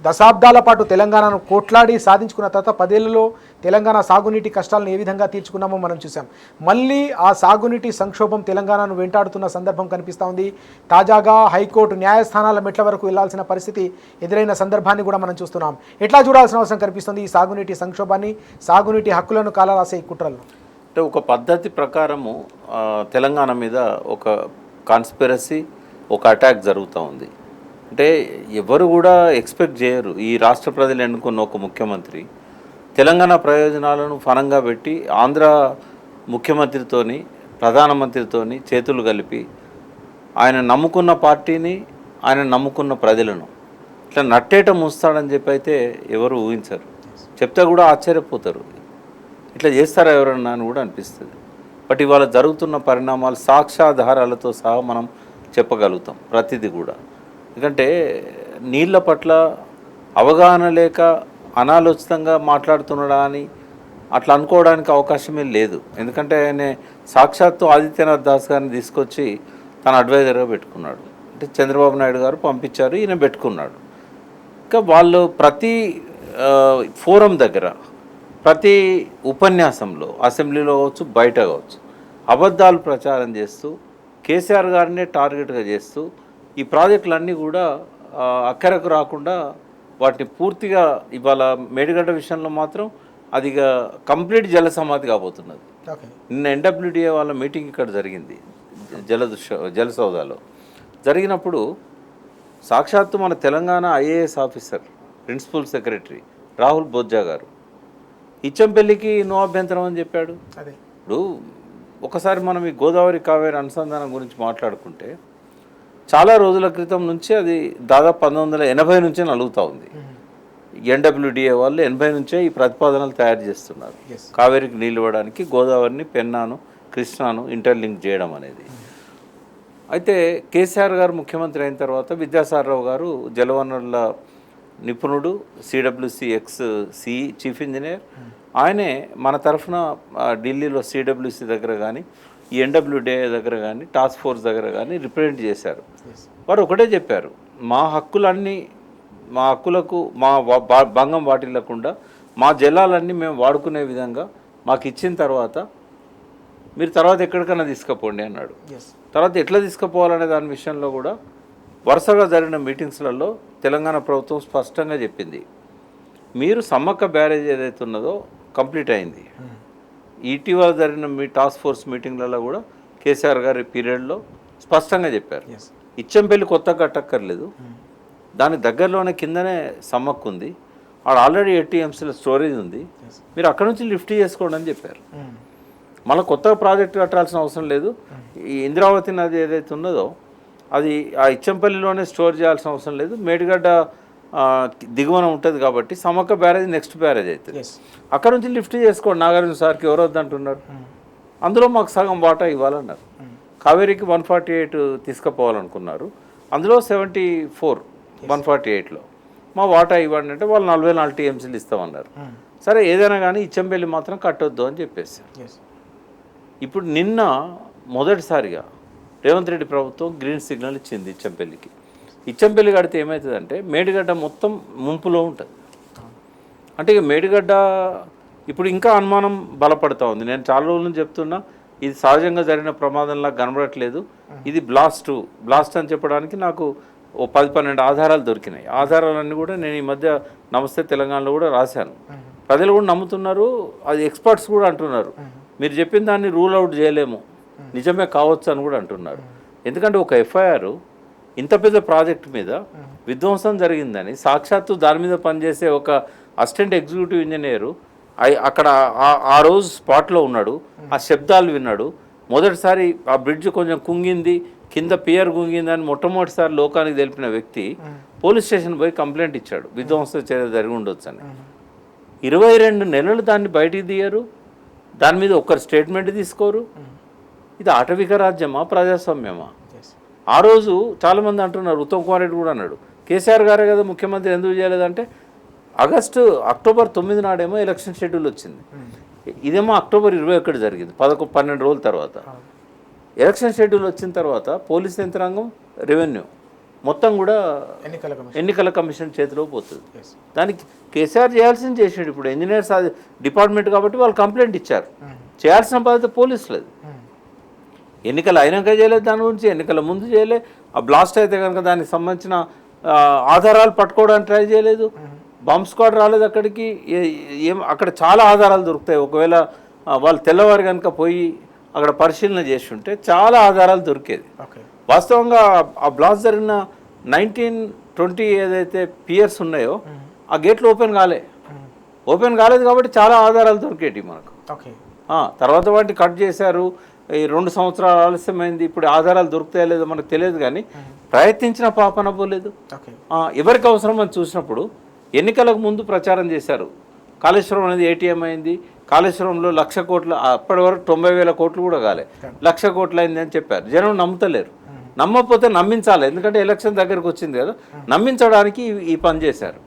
దశాబ్దాల పాటు తెలంగాణను కోట్లాడి సాధించుకున్న తర్వాత 10 ఏళ్లలో తెలంగాణ సాగునీటి కష్టాలను ఏ విధంగా తీర్చుకున్నామో మనం చూసాం. మళ్ళీ ఆ సాగునీటి సంక్షోభం తెలంగాణను వెంటాడుతున్న సందర్భం కనిపిస్తూ ఉంది. తాజాగా హైకోర్టు న్యాయస్థానాల మెట్ల వరకు వెళ్లాల్సిన పరిస్థితి ఎదురైన సందర్భాన్ని కూడా మనం చూస్తున్నాం. ఎట్లా చూడాల్సిన అవసరం కనిపిస్తుంది ఈ సాగునీటి సంక్షోభాన్ని, సాగునీటి హక్కులను కాలరాసే కుట్రలను? అంటే ఒక పద్ధతి ప్రకారము తెలంగాణ మీద ఒక కాన్స్పిరసీ, ఒక అటాక్ జరుగుతూ ఉంది. అంటే ఎవరు కూడా ఎక్స్పెక్ట్ చేయరు ఈ రాష్ట్ర ప్రజలు ఎన్నుకున్న ఒక ముఖ్యమంత్రి తెలంగాణ ప్రయోజనాలను ఫలంగా పెట్టి ఆంధ్ర ముఖ్యమంత్రితోని ప్రధానమంత్రితోని చేతులు కలిపి ఆయన నమ్ముకున్న పార్టీని, ఆయన నమ్ముకున్న ప్రజలను ఇట్లా నట్టేట మూస్తాడని చెప్పి అయితే ఎవరు ఊహించరు. చెప్తే కూడా ఆశ్చర్యపోతారు, ఇట్లా చేస్తారా ఎవరన్నా అని కూడా అనిపిస్తుంది. బట్ ఇవాళ జరుగుతున్న పరిణామాలు సాక్ష్యాధారాలతో సహా మనం చెప్పగలుగుతాం ప్రతిదీ కూడా. ఎందుకంటే నీళ్ళ పట్ల అవగాహన లేక అనాలోచితంగా మాట్లాడుతున్నాడా అని అట్లా అనుకోవడానికి అవకాశమే లేదు. ఎందుకంటే ఆయన సాక్షాత్తు ఆదిత్యనాథ్ దాస్ గారిని తీసుకొచ్చి తన అడ్వైజర్గా పెట్టుకున్నాడు. అంటే చంద్రబాబు నాయుడు గారు పంపించారు, ఈయన పెట్టుకున్నాడు. ఇంకా వాళ్ళు ప్రతి ఫోరం దగ్గర, ప్రతి ఉపన్యాసంలో, అసెంబ్లీలో కావచ్చు, బయట కావచ్చు, అబద్ధాలు ప్రచారం చేస్తూ కేసీఆర్ గారినే టార్గెట్గా చేస్తూ ఈ ప్రాజెక్టులన్నీ కూడా అక్కరకు రాకుండా వాటిని పూర్తిగా ఇవాళ మేడిగడ్డ విషయంలో మాత్రం అది కంప్లీట్ జల సమాధి కాబోతున్నది. నిన్న ఎన్డబ్ల్యూడిఏ వాళ్ళ మీటింగ్ ఇక్కడ జరిగింది, జలసౌదాలో జరిగినప్పుడు సాక్షాత్తు మన Telangana IAS officer, principal secretary Rahul Bojja గారు ఇచ్చంపల్లికి నో అభ్యంతరం అని చెప్పాడు. ఇప్పుడు ఒకసారి మనం ఈ గోదావరి కావేరి అనుసంధానం గురించి మాట్లాడుకుంటే చాలా రోజుల క్రితం నుంచి అది దాదాపు 1980 నుంచే నలుగుతూ ఉంది. ఎన్డబ్ల్యూడిఏ వాళ్ళు 80 నుంచే ఈ ప్రతిపాదనలు తయారు చేస్తున్నారు. కావేరికి నీళ్ళు ఇవ్వడానికి గోదావరిని, పెన్నాను, కృష్ణాను ఇంటర్లింక్ చేయడం అనేది. అయితే కేసీఆర్ గారు ముఖ్యమంత్రి అయిన తర్వాత విద్యాసాగరరావు గారు జలవనరుల నిపుణుడు, సిడబ్ల్యూసి ఎక్స్ చీఫ్ ఇంజనీర్, ఆయనే మన తరఫున ఢిల్లీలో సిడబ్ల్యూసి దగ్గర కానీ, ఈ ఎన్డబ్ల్యూడిఏ దగ్గర కానీ, టాస్క్ ఫోర్స్ దగ్గర కానీ రిప్రజెంట్ చేశారు. వారు ఒకటే చెప్పారు, మా హక్కులకు మా భంగం వాటిల్లకుండా మా జలాలన్నీ మేము వాడుకునే విధంగా మాకు ఇచ్చిన తర్వాత మీరు తర్వాత ఎక్కడికైనా తీసుకుపోండి అన్నాడు. తర్వాత ఎట్లా తీసుకుపోవాలనే దాని విషయంలో కూడా వరుసగా జరిగిన మీటింగ్స్లలో తెలంగాణ ప్రభుత్వం స్పష్టంగా చెప్పింది, మీరు సమ్మక్క బ్యారేజ్ ఏదైతే ఉన్నదో కంప్లీట్ అయింది. ఇటీవల జరిగిన మీ టాస్క్ ఫోర్స్ మీటింగ్లలో కూడా కేసీఆర్ గారి పీరియడ్లో స్పష్టంగా చెప్పారు, ఇచ్చంపల్లి కొత్త కట్టక్కర్లేదు, దాని దగ్గరలోనే కిందనే సమ్మక్కు ఉంది, ఆడ ఆల్రెడీ 8 TMCల స్టోరేజ్ ఉంది, మీరు అక్కడ నుంచి లిఫ్ట్ చేసుకోండి అని చెప్పారు. మళ్ళీ కొత్తగా ప్రాజెక్టు కట్టాల్సిన అవసరం లేదు, ఈ ఇంద్రావతి నది ఏదైతే ఉన్నదో అది ఆ ఇచ్చంపల్లిలోనే స్టోర్ చేయాల్సిన అవసరం లేదు, మేడిగడ్డ దిగువన ఉంటుంది కాబట్టి సమ్మక్క బ్యారేజ్ నెక్స్ట్ బ్యారేజ్ అవుతుంది, అక్కడ నుంచి లిఫ్ట్ చేసుకోండి, నాగార్జున సార్కి ఎవరు వద్దంటున్నారు, అందులో మాకు సగం వాటా ఇవ్వాలన్నారు. కావేరికి 148 తీసుకుపోవాలనుకున్నారు, అందులో 74 148లో మా వాటా ఇవ్వండి అంటే వాళ్ళు 44 TMCలు ఇస్తామన్నారు. సరే ఏదైనా కానీ ఇచ్చంపల్లి మాత్రం కట్టొద్దు అని చెప్పేసారు. ఇప్పుడు నిన్న మొదటిసారిగా రేవంత్ రెడ్డి ప్రభుత్వం గ్రీన్ సిగ్నల్ ఇచ్చింది ఇచ్చంపల్లికి. ఇచ్చంపల్లి కడితే ఏమవుతుందంటే మేడిగడ్డ మొత్తం ముంపులో ఉంటుంది. అంటే ఇక మేడిగడ్డ ఇప్పుడు ఇంకా అనుమానం బలపడుతూ ఉంది. నేను చాలా రోజుల నుంచి చెప్తున్నా, ఇది సహజంగా జరిగిన ప్రమాదంలా కనబడట్లేదు, ఇది బ్లాస్ట్ అని చెప్పడానికి నాకు ఓ 10-12 ఆధారాలు దొరికినాయి. ఆధారాలన్నీ కూడా నేను ఈ మధ్య నమస్తే తెలంగాణలో కూడా రాశాను. ప్రజలు కూడా నమ్ముతున్నారు, అది ఎక్స్పర్ట్స్ కూడా అంటున్నారు, మీరు చెప్పిన దాన్ని రూల్ అవుట్ చేయలేము, నిజమే కావచ్చు అని కూడా అంటున్నారు. ఎందుకంటే ఒక ఎఫ్ఐఆర్ ఇంత పెద్ద ప్రాజెక్టు మీద విధ్వంసం జరిగిందని సాక్షాత్తు దాని మీద పనిచేసే ఒక అసిస్టెంట్ ఎగ్జిక్యూటివ్ ఇంజనీరు అక్కడ ఆ రోజు స్పాట్లో ఉన్నాడు, ఆ శబ్దాలు విన్నాడు. మొదటిసారి ఆ బ్రిడ్జ్ కొంచెం కుంగింది, కింద పియర్ కుంగిందని మొట్టమొదటిసారి లోకానికి తెలిపిన వ్యక్తి పోలీస్ స్టేషన్ పోయి కంప్లైంట్ ఇచ్చాడు, విధ్వంస చర్య జరిగి ఉండొచ్చు అని. 22 నెలలు దాన్ని బయటికి తీయరు, దాని మీద ఒక్కరు స్టేట్మెంట్ తీసుకోరు. ఇది ఆటవిక రాజ్యమా, ప్రజాస్వామ్యమా? ఆ రోజు చాలామంది అంటున్నారు, ఉత్తమ్ కుమార్ రెడ్డి కూడా అన్నాడు, కేసీఆర్ గారే కదా ముఖ్యమంత్రి ఎందుకు చేయలేదంటే అక్టోబర్ 9 నాడేమో ఎలక్షన్ షెడ్యూల్ వచ్చింది, ఇదేమో అక్టోబర్ 21 జరిగింది, 11-12 రోజుల తర్వాత. ఎలక్షన్ షెడ్యూల్ వచ్చిన తర్వాత పోలీస్ యంత్రాంగం, రెవెన్యూ మొత్తం కూడా ఎన్నికల కమిషన్ ఎన్నికల కమిషన్ చేతిలో పోతుంది. దానికి కేసీఆర్ చేయాల్సింది చేసాడు. ఇప్పుడు ఇంజనీర్స్ డిపార్ట్మెంట్ కాబట్టి వాళ్ళు కంప్లైంట్ ఇచ్చారు. చేయాల్సిన బాధ్యత పోలీసులేదు. ఎన్నికలు అయినాక చేయలేదు, దాని గురించి ఎన్నికల ముందు చేయలే. ఆ బ్లాస్ట్ అయితే కనుక దానికి సంబంధించిన ఆధారాలు పట్టుకోవడానికి ట్రై చేయలేదు. బాంబ్ స్క్వాడ్ రాలేదు అక్కడికి. ఏం అక్కడ చాలా ఆధారాలు దొరుకుతాయి. ఒకవేళ వాళ్ళు తెల్లవారు కనుక పోయి అక్కడ పరిశీలన చేసి ఉంటే చాలా ఆధారాలు దొరికేది. వాస్తవంగా ఆ బ్లాస్ట్ జరిగిన 1920 ఏదైతే పియర్స్ ఉన్నాయో ఆ గేట్లు ఓపెన్ కాలేదు కాబట్టి చాలా ఆధారాలు దొరికేటి మనకు. తర్వాత వాటిని కట్ చేశారు. ఈ 2 సంవత్సరాలు ఆలస్యమైంది. ఇప్పుడు ఆధారాలు దొరుకుతాయో లేదో మనకు తెలియదు, కానీ ప్రయత్నించిన పాపన పోలేదు. ఎవరికి అవసరం అని చూసినప్పుడు ఎన్నికలకు ముందు ప్రచారం చేశారు. కాళేశ్వరం అనేది ఏటీఎం అయింది, కాళేశ్వరంలో 1,00,000 కోట్లు, అప్పటి వరకు 90,000 కోట్లు కూడా కాలే, 1,00,000 కోట్లు అయింది అని చెప్పారు. జనం నమ్ముతలేరు. నమ్మకపోతే నమ్మించాలి, ఎందుకంటే ఎలక్షన్ దగ్గరకు వచ్చింది కదా, నమ్మించడానికి ఈ పని చేశారు.